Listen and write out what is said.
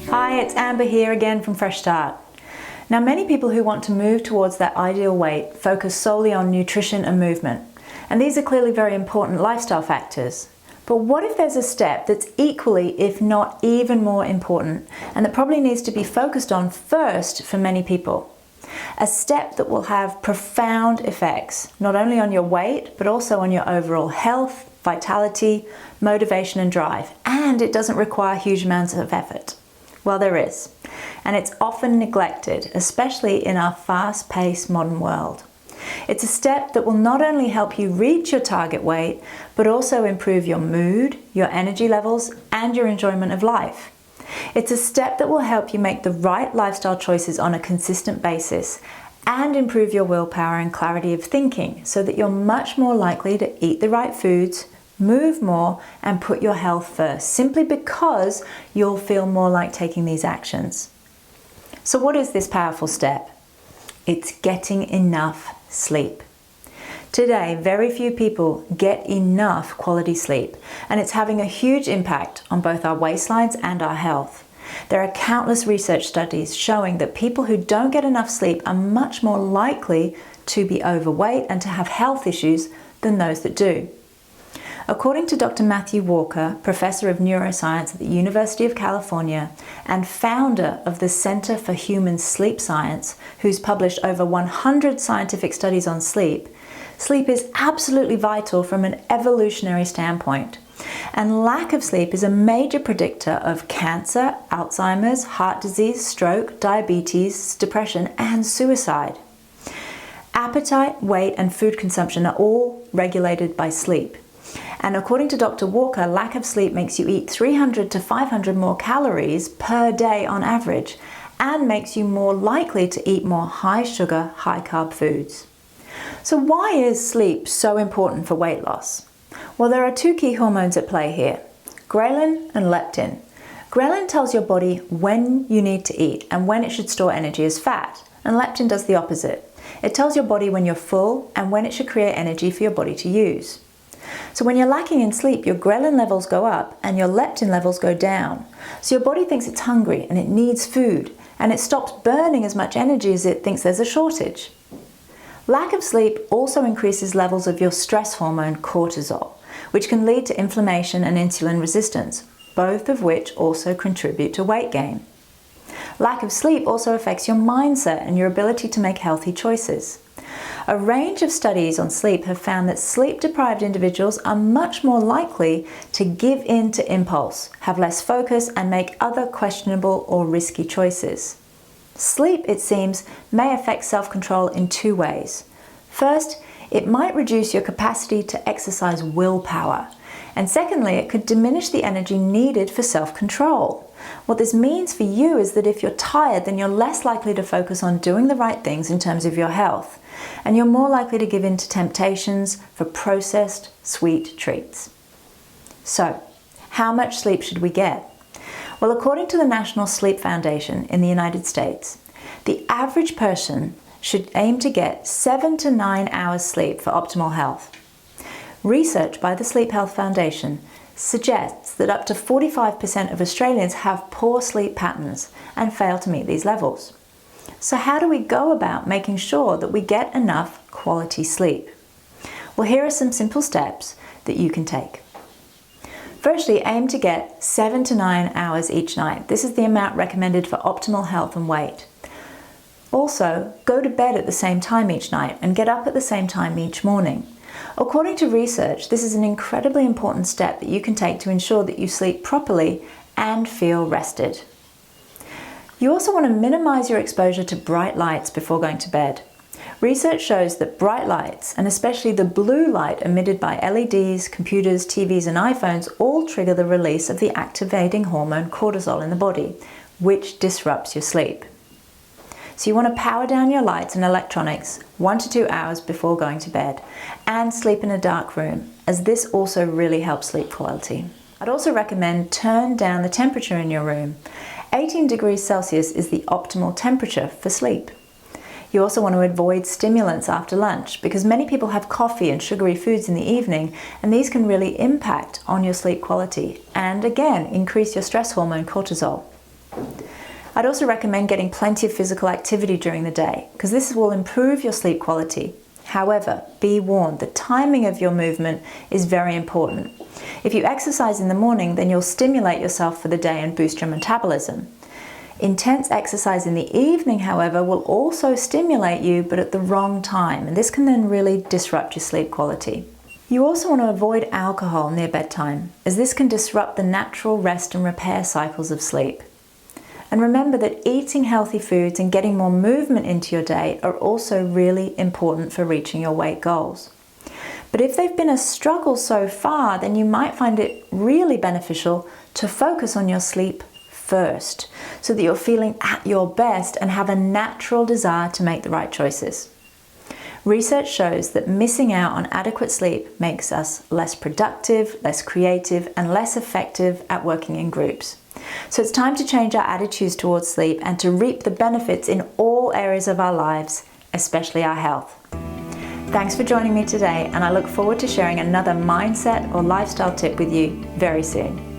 Hi, it's Amber here again from Fresh Start. Now, many people who want to move towards that ideal weight focus solely on nutrition and movement, and these are clearly very important lifestyle factors. But what if there's a step that's equally, if not even more important, and that probably needs to be focused on first for many people? A step that will have profound effects, not only on your weight, but also on your overall health, vitality, motivation and drive, and it doesn't require huge amounts of effort. Well, there is, and it's often neglected, especially in our fast-paced modern world. It's a step that will not only help you reach your target weight, but also improve your mood, your energy levels, and your enjoyment of life. It's a step that will help you make the right lifestyle choices on a consistent basis and improve your willpower and clarity of thinking so that you're much more likely to eat the right foods, move more, and put your health first, simply because you'll feel more like taking these actions. So what is this powerful step? It's getting enough sleep. Today, very few people get enough quality sleep, and it's having a huge impact on both our waistlines and our health. There are countless research studies showing that people who don't get enough sleep are much more likely to be overweight and to have health issues than those that do. According to Dr. Matthew Walker, professor of neuroscience at the University of California and founder of the Center for Human Sleep Science, who's published over 100 scientific studies on sleep, sleep is absolutely vital from an evolutionary standpoint. And lack of sleep is a major predictor of cancer, Alzheimer's, heart disease, stroke, diabetes, depression, and suicide. Appetite, weight, and food consumption are all regulated by sleep. And according to Dr. Walker, lack of sleep makes you eat 300 to 500 more calories per day on average and makes you more likely to eat more high sugar, high carb foods. So why is sleep so important for weight loss? Well, there are two key hormones at play here, ghrelin and leptin. Ghrelin tells your body when you need to eat and when it should store energy as fat, and leptin does the opposite. It tells your body when you're full and when it should create energy for your body to use. So when you're lacking in sleep, your ghrelin levels go up and your leptin levels go down. So your body thinks it's hungry and it needs food, and it stops burning as much energy as it thinks there's a shortage. Lack of sleep also increases levels of your stress hormone cortisol, which can lead to inflammation and insulin resistance, both of which also contribute to weight gain. Lack of sleep also affects your mindset and your ability to make healthy choices. A range of studies on sleep have found that sleep-deprived individuals are much more likely to give in to impulse, have less focus, and make other questionable or risky choices. Sleep, it seems, may affect self-control in two ways. First, it might reduce your capacity to exercise willpower. And secondly, it could diminish the energy needed for self-control. What this means for you is that if you're tired, then you're less likely to focus on doing the right things in terms of your health. And you're more likely to give in to temptations for processed, sweet treats. So, how much sleep should we get? Well, according to the National Sleep Foundation in the United States, the average person should aim to get 7 to 9 hours sleep for optimal health. Research by the Sleep Health Foundation suggests that up to 45% of Australians have poor sleep patterns and fail to meet these levels. So how do we go about making sure that we get enough quality sleep? Well, here are some simple steps that you can take. Firstly, aim to get 7 to 9 hours each night. This is the amount recommended for optimal health and weight. Also, go to bed at the same time each night and get up at the same time each morning. According to research, this is an incredibly important step that you can take to ensure that you sleep properly and feel rested. You also want to minimize your exposure to bright lights before going to bed. Research shows that bright lights, and especially the blue light emitted by LEDs, computers, TVs, and iPhones, all trigger the release of the activating hormone cortisol in the body, which disrupts your sleep. So you want to power down your lights and electronics 1 to 2 hours before going to bed, and sleep in a dark room, as this also really helps sleep quality. I'd also recommend turn down the temperature in your room. 18 degrees Celsius is the optimal temperature for sleep. You also want to avoid stimulants after lunch, because many people have coffee and sugary foods in the evening, and these can really impact on your sleep quality and again increase your stress hormone cortisol. I'd also recommend getting plenty of physical activity during the day, because this will improve your sleep quality. However, be warned, the timing of your movement is very important. If you exercise in the morning, then you'll stimulate yourself for the day and boost your metabolism. Intense exercise in the evening, however, will also stimulate you, but at the wrong time, and this can then really disrupt your sleep quality. You also want to avoid alcohol near bedtime, as this can disrupt the natural rest and repair cycles of sleep. And remember that eating healthy foods and getting more movement into your day are also really important for reaching your weight goals. But if they've been a struggle so far, then you might find it really beneficial to focus on your sleep first, so that you're feeling at your best and have a natural desire to make the right choices. Research shows that missing out on adequate sleep makes us less productive, less creative, and less effective at working in groups. So it's time to change our attitudes towards sleep and to reap the benefits in all areas of our lives, especially our health. Thanks for joining me today, and I look forward to sharing another mindset or lifestyle tip with you very soon.